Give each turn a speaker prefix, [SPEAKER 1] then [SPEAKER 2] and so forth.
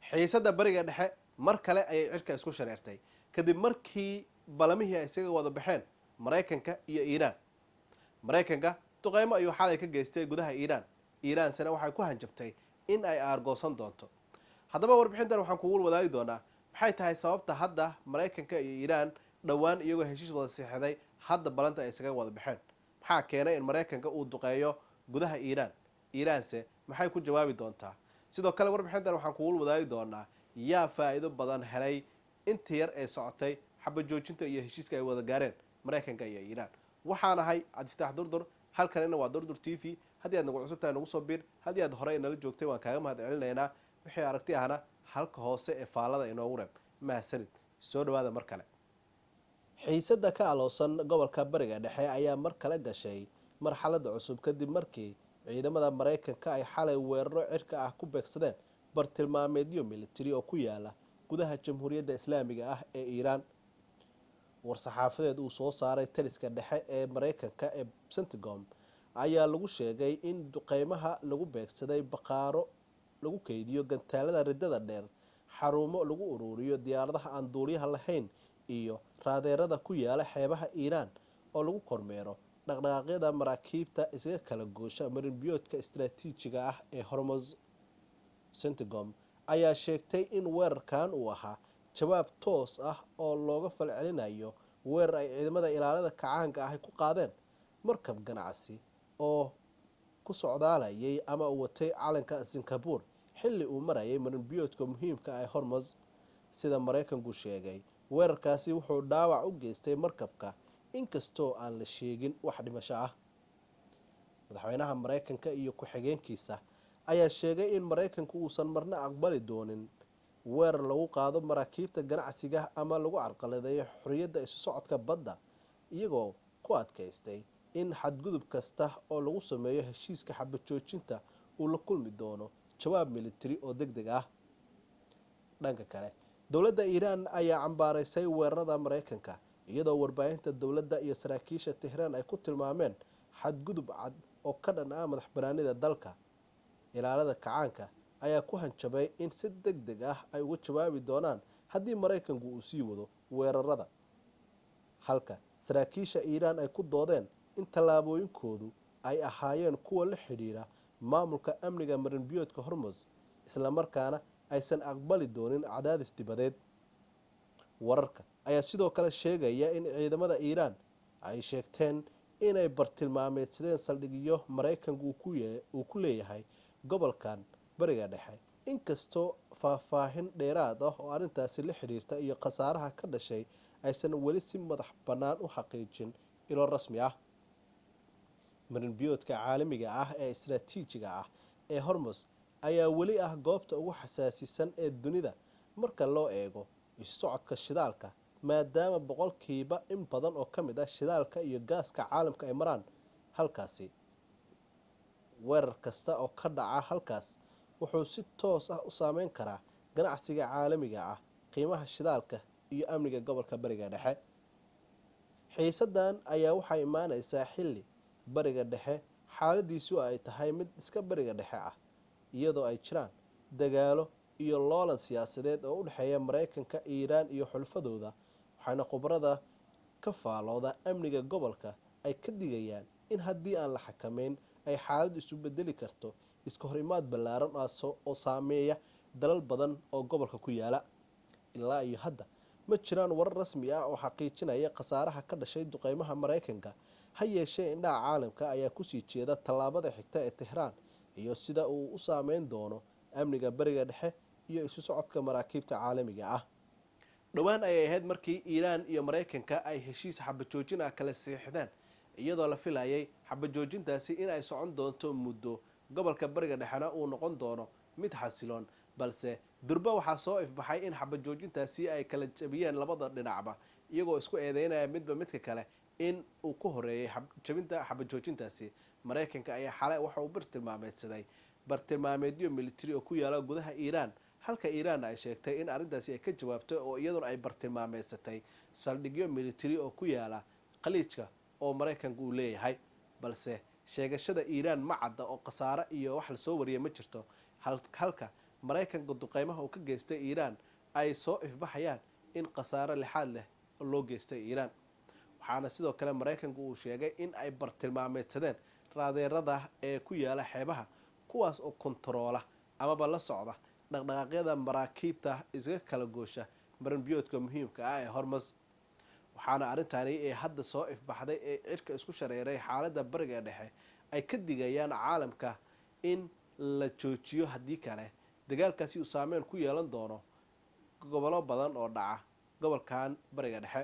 [SPEAKER 1] xiisadda bariga dhexe mar kale ayay cirka isku shareertay kadib markii balamihii ay isaga wada baxeen Mareykanka iyo Iiraan. Mareykanka duqeymo ayuu xalay ka geystay gudaha Iiraan. Iiraansana waxay ku hanjabtay in ay aargoosan doonto. haddaba warbixintan waxaan kugu wadaagi doonaa maxay tahay sababta hadda Mareykanka iyo Iiraan dhawaan iyagoo heshiis wada saxiixday hadda balanta ay isaga wada baxeen. maxaa keenay in Mareykanka uu duqeeyo gudaha Iiraan? Iiraanse maxay ku jawaabi doontaa? sidoo kale warbixintan waxaan kugu wadaagi doonaa yaa faa'iido badan helay intii yar ee socotay xabad joojinta iyo heshiiska ay wada gaareen Mareykanka iyo Iiraan. waxaan ahay Cabdifataax Durdur, halkanina waa Durdur TV. haddii aad nagu cusub tahay nagu soo biir, haddii aad hore inala joogtay waan kaaga mahadcelinaynaa. wixii aragti ahna halka hoose ee faalada inoogu reeb. mahadsanid, soo dhawaada mar kale. xiisadda ka aloosan gobolka bariga dhexe ayaa mar kale gashay marxaladda cusub kadib markii ciidamada Mareykanka ay xalay weeraro cirka ah ku beegsadeen bartilmaameedyo militari oo ku yaala gudaha Jamhuuriyadda Islaamiga ah ee Iiraan. war-saxaafadeed uu soo saaray taliska dhexe ee Mareykanka ee 𝗠𝗿𝗿𝗀 ayaa lagu sheegay in duqeymaha lagu beegsaday baqaaro lagu keydiyo gantaalada ridada dheer, xarumo lagu ururiyo diyaaradaha aan duuliyaha lahayn iyo raadeerada ku yaala xeebaha Iiraan oo lagu kormeero dhaqdhaqaaqyada maraakiibta isaga kala goosha marinbiyoodka istiraatiijiga ah ee 𝗤𝗶𝗆. 𝗠𝗿𝗿𝗀 ayaa sheegtay in weerarkan uu ahaa jawaab toos ah oo looga falcelinayo weerar ay ciidamada ilaalada kacaanka ah ku qaadeen markab ganacsi oo ku socdaalayay ama uu watay calanka Singapore xilli uu marayay marinbiyoodka muhiimka ah ee 𝗤𝗏. sida Mareykanku sheegay, weerarkaasi wuxuu dhaawac u geystay markabka inkastoo aan la sheegin wax dhimasho ah. madaxweynaha Mareykanka iyo ku-xigeenkiisa ayaa sheegay in Mareykanku uusan marna aqbali doonin weerar lagu qaado maraakiibta ganacsiga ama lagu carqaladeeyo xorriyadda isu socodka badda, iyagoo ku adkaystay in xadgudub kasta oo lagu sameeyo heshiiska xabad joojinta uu la kulmi doono jawaab militari oo degdeg ah. dhanka kale, dowladda Iiraan ayaa cambaaraysay weerarada Mareykanka iyadoo warbaahinta dowladda iyo saraakiisha Tehran ay ku tilmaameen xadgudub cad oo ka dhan ah madaxbannaanida dalka. ilaalada kacaanka ayaa ku hanjabay in si degdeg ah ay uga jawaabi doonaan haddii Mareykanku uu sii wado weerarada, halka saraakiisha Iiraan ay ku doodeen in tallaabooyinkoodu ay ahaayeen kuwa la xidhiidha maamulka amniga marinbiyoodka 𝗤𝗏, isla markaana aysan aqbali doonin cadaadis dibadeed. wararka ayaa sidoo kale sheegaya in ciidamada Iiraan ay sheegteen inay bartilmaameedsadeen saldhigyo Mareykanku uu ku leeyahay gobolkan bariga dhexe, inkastoo faahfaahin dheeraad ah oo arrintaasi la xiriirta iyo khasaaraha ka dhashay aysan weli si madax bannaan u xaqiijin ilo rasmi ah. marinbiyoodka caalamiga ah ee istiraatiijiga ah ee 𝗤𝗏 ayaa weli ah goobta ugu xasaasisan ee dunida marka loo eego isu socodka shidaalka, maadaama boqolkiiba in badan oo ka mid ah shidaalka iyo gaaska caalamka ay maraan halkaasi. weerar kasta oo ka dhaca halkaas wuxuu si toos ah u saameyn karaa ganacsiga caalamiga ah, qiimaha shidaalka iyo amniga gobolka bariga dhexe. xiisaddan ayaa waxay imaanaysaa xilli bariga dhexe xaaladiisu ay tahay mid iska bariga dhexe ah, iyadoo ay jiraan dagaalo iyo loolan siyaasadeed oo u dhexeeya Mareykanka, Iiraan iyo xulafadooda. waxaana khubarada ka faalooda amniga gobolka ay ka digayaan in haddii aan la xakameyn ay xaaladdu isu bedeli karto iska horimaad ballaaran oo saameeya dalal badan oo gobolka ku yaala. ilaa iyo hadda ma jiraan warar rasmi ah oo xaqiijinaya khasaaraha ka dhashay duqeymaha Mareykanka, ha yeeshee indhaha caalamka ayaa kusii jeeda tallaabada xigta ee Tehran iyo sida uu u saameyn doono amniga bariga dhexe iyo isu socodka maraakiibta caalamiga ah. dhowaan ayay ahayd markii Iiraan iyo Mareykanka ay heshiis xabad joojin ah kala saxiixdeen, iyadoo la filayay xabad joojintaasi in ay socon doonto muddo, gobolka bariga dhexena uu noqon doono mid xasiloon. balse durba waxaa soo ifbaxay in xabad joojintaasi ay kala jabiyeen labada dhinacba, iyagoo isku eedeynaya midba midka kale in uu ku horeeyay jabinta xabad joojintaasi. Mareykanka ayaa xalay waxa uu bartilmaameedsaday bartilmaameedyo militari oo ku yaala gudaha Iiraan, halka Iiraan ay sheegtay in arrintaasi ay ka jawaabtay oo iyaduna ay bartilmaameedsatay saldhigyo militari oo ku yaala khaliijka oo Mareykanku uu leeyahay. balse sheegashada Iiraan ma cadda oo khasaare iyo wax la soo wariyay ma jirto, halka maraykanka duqeymaha uu ka geystay iiraan ay soo ifbaxayaan in khasaare lixaad leh loo geystay iiraan. waxaana sidoo kale maraykanku uu sheegay in ay bartilmaameedsadeen raadeerada ee ku yaala xeebaha kuwaas oo kontaroola amaba la socda dhaqdhaqaaqyada maraakiibta isaga kala goosha marinbiyoodka muhiimka ah ee hormuz. waxaana arrintani ee hadda soo ifbaxday ee cirka isku shareeray xaaladda bariga dhexe ay ka digayaan caalamka in la joojiyo haddii kale dagaalkaasi uu saameyn ku yeelan doono gobollo badan oo dhaca gobolkan bariga dhexe.